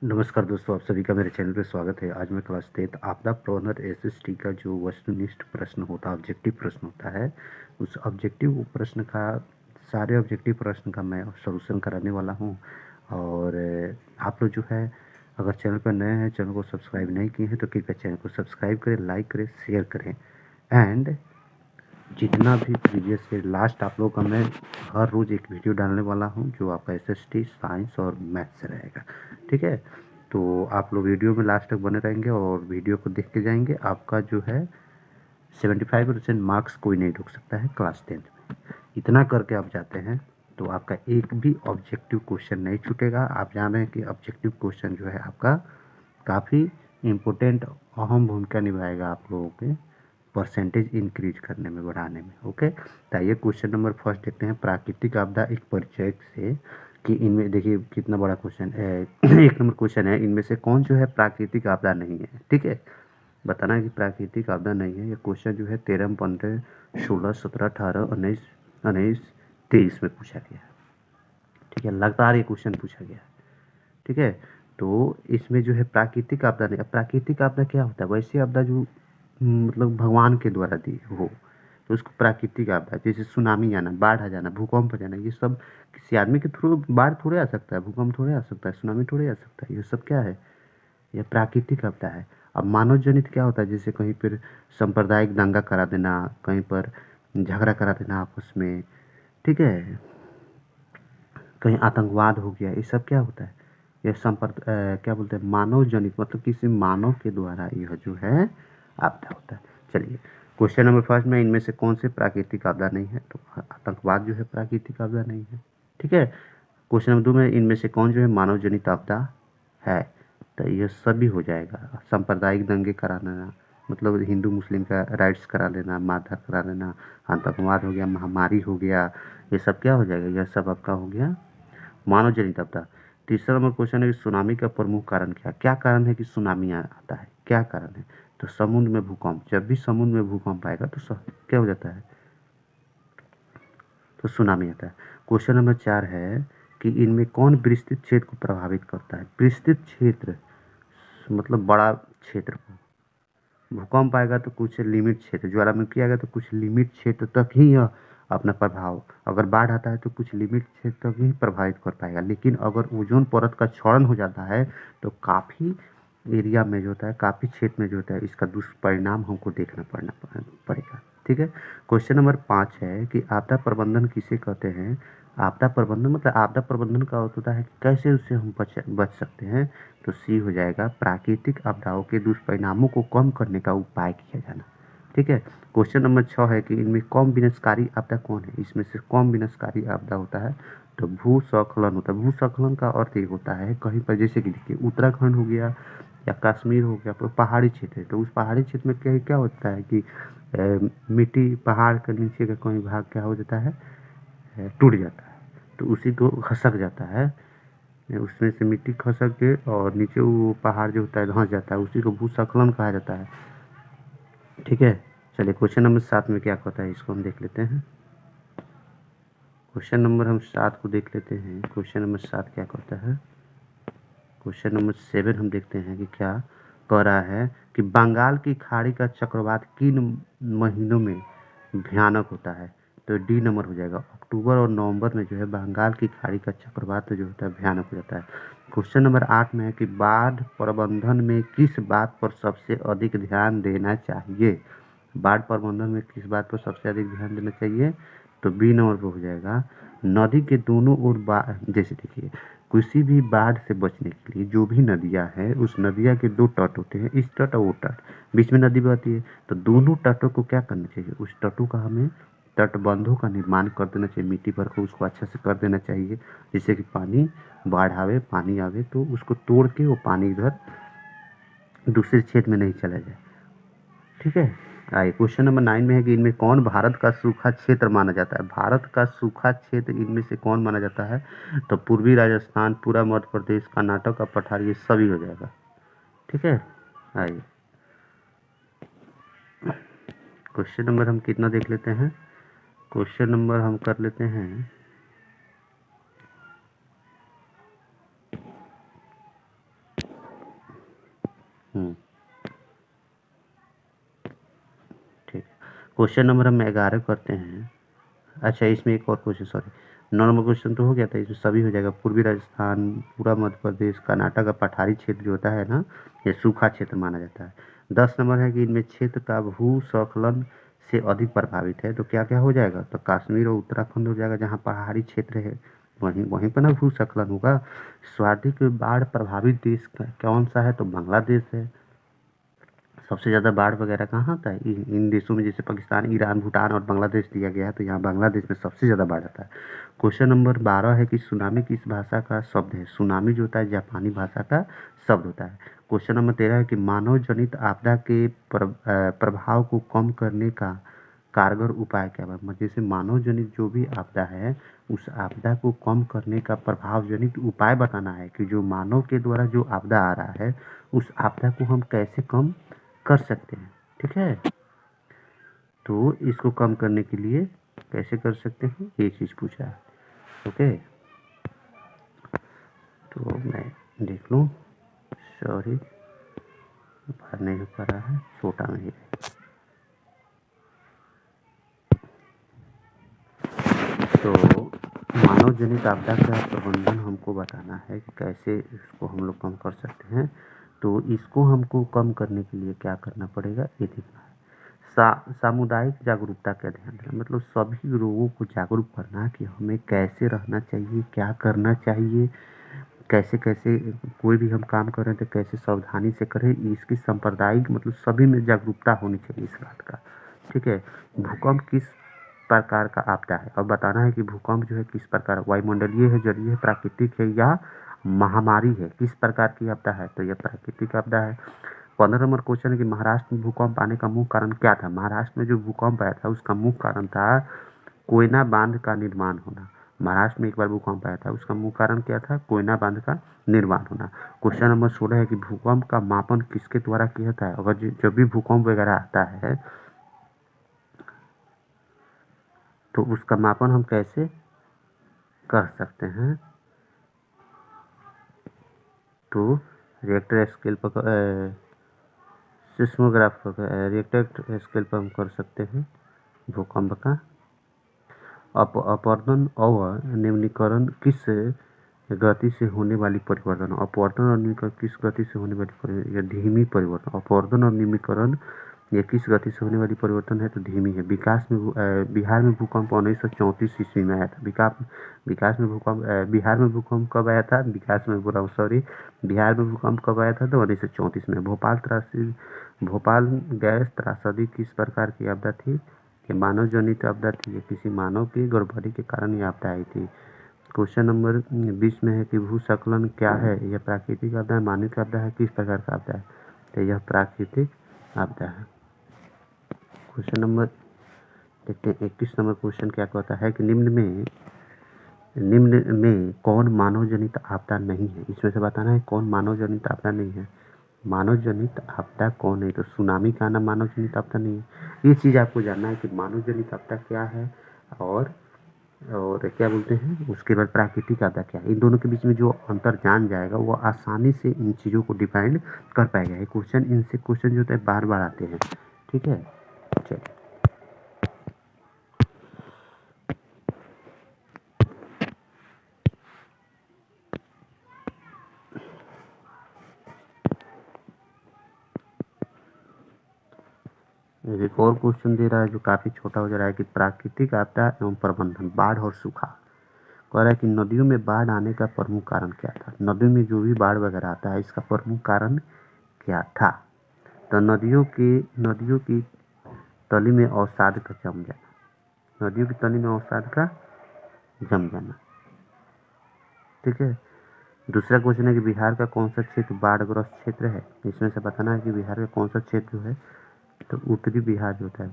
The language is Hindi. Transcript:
नमस्कार दोस्तों, आप सभी का मेरे चैनल पे स्वागत है। आज मैं क्लास 10 आपदा प्रबंधन एसएसटी का जो वस्तुनिष्ठ प्रश्न होता है, ऑब्जेक्टिव प्रश्न होता है, उस ऑब्जेक्टिव प्रश्न का सारे ऑब्जेक्टिव प्रश्न का मैं सॉल्यूशन कराने वाला हूं। और आप लोग जो है, अगर चैनल पर नए हैं, चैनल को सब्सक्राइब नहीं किए हैं तो कृपया चैनल को सब्सक्राइब करें, लाइक करें, शेयर करें। एंड जितना भी प्रीवियस से लास्ट आप लोग का मैं हर रोज़ एक वीडियो डालने वाला हूं जो आपका एसएसटी, साइंस और मैथ से रहेगा। ठीक है, तो आप लोग वीडियो में लास्ट तक बने रहेंगे और वीडियो को देख के जाएंगे। आपका जो है 75% मार्क्स कोई नहीं रोक सकता है क्लास 10 में। इतना करके आप जाते हैं तो आपका एक भी ऑब्जेक्टिव क्वेश्चन नहीं छूटेगा। आप जान रहे हैं कि ऑब्जेक्टिव क्वेश्चन जो है आपका काफ़ी इम्पोर्टेंट, अहम भूमिका निभाएगा आप लोगों के परसेंटेज इंक्रीज करने में, बढ़ाने में। ओके, तो आइए क्वेश्चन नंबर फर्स्ट देखते हैं। प्राकृतिक आपदा एक परिचय से कि इनमें देखिए कितना बड़ा क्वेश्चन है। एक नंबर क्वेश्चन है, इनमें से कौन जो है प्राकृतिक आपदा नहीं है। ठीक है, बताना है कि प्राकृतिक आपदा नहीं है। ये क्वेश्चन जो है 13, 15, 16, 17, 18, 19, 23 में पूछा गया। ठीक है, लगातार ये क्वेश्चन पूछा गया। ठीक है, तो इसमें जो है प्राकृतिक आपदा नहीं। प्राकृतिक आपदा क्या होता है? वैसी आपदा जो मतलब भगवान के द्वारा दी हो तो उसको प्राकृतिक आपदा, जैसे सुनामी आना, बाढ़ आ जाना, भूकंप आ जाना, ये सब किसी आदमी के थ्रू बाढ़ थोड़े आ सकता है, भूकंप थोड़े आ सकता है, सुनामी थोड़े आ सकता है। ये सब क्या है? ये प्राकृतिक आपदा है। अब मानव जनित क्या होता है? जैसे कहीं पर सांप्रदायिक दंगा करा देना, कहीं पर झगड़ा करा देना आपस में। ठीक है, कहीं आतंकवाद हो गया, ये सब क्या होता है? ये क्या बोलते हैं, मानव जनित, मतलब किसी मानव के द्वारा यह जो है आपदा होता है। चलिए क्वेश्चन नंबर फर्स्ट में, इनमें से कौन से प्राकृतिक आपदा नहीं है? तो आतंकवाद जो है प्राकृतिक आपदा नहीं है। ठीक है, क्वेश्चन नंबर 2 में, इनमें से कौन जो है मानव जनित आपदा है? तो यह सभी हो जाएगा। सांप्रदायिक दंगे करा देना, मतलब हिंदू मुस्लिम का राइट्स करा लेना, मारधाड़ करा लेना, आतंकवाद हो गया, महामारी हो गया, ये सब क्या हो जाएगा? यह सब आपका हो गया मानव जनित आपदा। तीसरा नंबर क्वेश्चन है कि सुनामी का प्रमुख कारण क्या? क्या कारण है कि सुनामी आता है? क्या कारण है? तो समुद्र में भूकंप। जब भी समुद्र में भूकंप आएगा तो क्या हो जाता है? तो सुनामी आता है। क्वेश्चन नंबर 4 है कि इनमें कौन विस्तृत क्षेत्र को प्रभावित करता है? विस्तृत क्षेत्र मतलब बड़ा क्षेत्र को। भूकंप आएगा तो कुछ लिमिट क्षेत्र, ज्वालामुखी आएगा तो कुछ लिमिट क्षेत्र तक ही यह अपना प्रभाव, अगर बाढ़ आता है तो कुछ लिमिट क्षेत्र तक ही प्रभावित कर पाएगा। लेकिन अगर ओजोन परत का क्षरण हो जाता है तो काफ़ी एरिया में जो होता है, काफ़ी क्षेत्र में जो होता है, इसका दुष्परिणाम हमको देखना पड़ेगा। ठीक है, क्वेश्चन नंबर 5 है कि आपदा प्रबंधन किसे कहते हैं? आपदा प्रबंधन मतलब, आपदा प्रबंधन का अर्थ होता है कि कैसे उससे हम बच सकते हैं। तो सी हो जाएगा, प्राकृतिक आपदाओं के दुष्परिणामों को कम करने का उपाय किया जाना। ठीक है, क्वेश्चन नंबर 6 है कि इनमें कम विनाशकारी आपदा कौन है? इसमें से कम विनाशकारी आपदा होता है तो भूस्खलन होता है। भूस्खलन का अर्थ ये होता है, कहीं पर जैसे कि देखिए उत्तराखंड हो गया या कश्मीर हो गया, तो पहाड़ी क्षेत्र है, तो उस पहाड़ी क्षेत्र में क्या क्या होता है कि मिट्टी पहाड़ के नीचे का कोई भाग क्या हो जाता है, टूट जाता है, तो उसी को खसक जाता है, उसमें से मिट्टी खसक के और नीचे वो पहाड़ जो होता है धंस जाता है, उसी को भूस्खलन कहा जाता है। ठीक है, चलिए क्वेश्चन नंबर 7 में क्या कहता है, इसको हम देख लेते हैं। क्वेश्चन नंबर हम 7 को देख लेते हैं। क्वेश्चन नंबर 7 क्या कहता है? क्वेश्चन नंबर 7 हम देखते हैं कि क्या कह रहा है कि बंगाल की खाड़ी का चक्रवात किन महीनों में भयानक होता है? तो डी नंबर हो जाएगा। अक्टूबर और नवंबर में जो है बंगाल की खाड़ी का चक्रवात जो होता है भयानक हो जाता है। क्वेश्चन नंबर 8 में है कि बाढ़ प्रबंधन में किस बात पर सबसे अधिक ध्यान देना चाहिए? बाढ़ प्रबंधन में किस बात पर सबसे अधिक ध्यान देना चाहिए? तो बी नंबर पर हो जाएगा, नदी के दोनों ओर जैसे देखिए, किसी भी बाढ़ से बचने के लिए जो भी नदियाँ हैं, उस नदिया के 2 तट होते हैं, इस तट और वो तट, बीच में नदी बहती है, तो दोनों तटों को क्या करना चाहिए? उस तटों का हमें तटबंधों का निर्माण कर देना चाहिए, मिट्टी भर कर उसको अच्छा से कर देना चाहिए, जिससे कि पानी बाढ़ आवे, पानी आवे तो उसको तोड़ के वो पानी इधर दूसरे क्षेत्र में नहीं चला जाए। ठीक है, आइए क्वेश्चन नंबर 9 में है कि इनमें कौन भारत का सूखा क्षेत्र माना जाता है? भारत का सूखा क्षेत्र इनमें से कौन माना जाता है? तो पूर्वी राजस्थान, पूरा मध्य प्रदेश, कर्नाटक का पठार, ये सभी हो जाएगा। ठीक है, आइए क्वेश्चन नंबर हम कितना देख लेते हैं? क्वेश्चन नंबर हम कर लेते हैं ठीक। क्वेश्चन नंबर हम 11 करते हैं। अच्छा, इसमें एक और क्वेश्चन, सॉरी, 9 नंबर क्वेश्चन तो हो गया था, इसमें सभी हो जाएगा। पूर्वी राजस्थान, पूरा मध्य प्रदेश, कर्नाटक का पठारी क्षेत्र जो होता है ना, ये सूखा क्षेत्र माना जाता है। 10 नंबर है कि इनमें क्षेत्र का भूस्खलन से अधिक प्रभावित है, तो क्या क्या हो जाएगा? तो कश्मीर और उत्तराखंड हो जाएगा, जहाँ पहाड़ी क्षेत्र है, वहीं वहीं पर ना भूस्खलन होगा। सर्वाधिक बाढ़ प्रभावित देश कौन सा है? तो बांग्लादेश है। सबसे ज़्यादा बाढ़ वगैरह कहाँ आता है? इन देशों में, जैसे पाकिस्तान, ईरान, भूटान और बांग्लादेश दिया गया है, तो यहाँ बांग्लादेश में सबसे ज़्यादा बाढ़ आता है। क्वेश्चन नंबर 12 है कि सुनामी किस भाषा का शब्द है? सुनामी जो होता है जापानी भाषा का शब्द होता है। क्वेश्चन नंबर 13 है कि मानव जनित आपदा के प्रभाव को कम करने का कारगर उपाय क्या है? जैसे मानव जनित जो भी आपदा है, उस आपदा को कम करने का प्रभाव जनित उपाय बताना है कि जो मानव के द्वारा जो आपदा आ रहा है, उस आपदा को हम कैसे कम कर सकते हैं। ठीक है, तो इसको कम करने के लिए कैसे कर सकते हैं, ये चीज़ पूछा है। ओके, तो मैं देख लूँ, सॉरी बाहर नहीं हो पा रहा है, छोटा नहीं है। तो मानव जनित आपदा का प्रबंधन हमको बताना है कि कैसे इसको हम लोग कम कर सकते हैं। तो इसको हमको कम करने के लिए क्या करना पड़ेगा, ये देखना है। सामुदायिक जागरूकता का ध्यान देना, मतलब सभी लोगों को जागरूक करना कि हमें कैसे रहना चाहिए, क्या करना चाहिए, कैसे कैसे कोई भी हम काम कर रहे हैं तो कैसे सावधानी से करें। इसकी सांप्रदायिक, मतलब सभी में जागरूकता होनी चाहिए इस बात का। ठीक है। भूकंप किस प्रकार का आपदा है? और बताना है कि भूकंप जो है किस प्रकार, वायुमंडलीय है, जलीय है, प्राकृतिक है या महामारी है, किस प्रकार की आपदा है? तो यह प्राकृतिक आपदा है। 15 नंबर क्वेश्चन है कि महाराष्ट्र में भूकंप आने का मुख्य कारण क्या था? महाराष्ट्र में जो भूकंप आया था उसका मुख्य कारण था कोयना बांध का निर्माण होना। महाराष्ट्र में एक बार भूकंप आया था, उसका मुख्य कारण क्या था? कोयना बांध का निर्माण होना। क्वेश्चन नंबर 16 है कि भूकंप का मापन किसके द्वारा किया जाता है? अगर जब भी भूकंप वगैरह आता है तो उसका मापन हम कैसे कर सकते हैं? तो रिएक्टर स्केल पर, सिस्मोग्राफ पर, रिएक्टर स्केल पर हम कर सकते हैं भूकंप का। अपवर्तन और निम्नीकरण किस गति से होने वाली परिवर्तन? अपवर्तन और निम्नीकरण किस गति से होने वाली परिवर्तन? या धीमी परिवर्तन। अपवर्तन और निम्नीकरण ये किस गति से होने वाली परिवर्तन है? तो धीमी है। बिहार में भूकंप 1934 ईस्वी में आया था। बिहार में भूकंप कब आया था? बिहार में भूकंप कब आया था? तो 1934 में। भोपाल गैस त्रासदी किस प्रकार की आपदा थी? ये मानव जनित आपदा थी, किसी मानव की गड़बड़ी के कारण ये आपदा आई थी। क्वेश्चन नंबर 20 में है कि भूस्खलन क्या है? यह प्राकृतिक आपदा है, मानव आपदा है, किस प्रकार का आपदा है? तो यह प्राकृतिक आपदा है। क्वेश्चन नंबर देखते हैं 21 नंबर क्वेश्चन क्या कहता है कि निम्न में कौन मानव जनित आपदा नहीं है? इसमें से बताना है कौन मानव जनित आपदा नहीं है। मानव जनित आपदा कौन है? तो सुनामी का आना मानव जनित आपदा नहीं है। ये चीज़ आपको जानना है कि मानव जनित आपदा क्या है और क्या बोलते हैं, उसके बाद प्राकृतिक आपदा क्या है। इन दोनों के बीच में जो अंतर जान जाएगा वो आसानी से इन चीज़ों को डिफाइन कर पाएगा। ये क्वेश्चन, इनसे क्वेश्चन जो होता है बार बार आते हैं। ठीक है, चलिए। एक और क्वेश्चन दे रहा है जो काफ़ी छोटा हो जा रहा है कि प्राकृतिक आपदा एवं प्रबंधन, बाढ़ और सूखा। कह रहा है कि नदियों में बाढ़ आने का प्रमुख कारण क्या था? नदियों में जो भी बाढ़ वगैरह आता है इसका प्रमुख कारण क्या था? तो नदियों की तली में अवसाद का जम जाना। नदियों की तली में अवसाद का जम जाना। ठीक है। दूसरा क्वेश्चन है कि बिहार का कौन सा क्षेत्र बाढ़ग्रस्त क्षेत्र है? इसमें से बताना है कि बिहार का कौन सा क्षेत्र जो है, तो उत्तरी बिहार जो होता है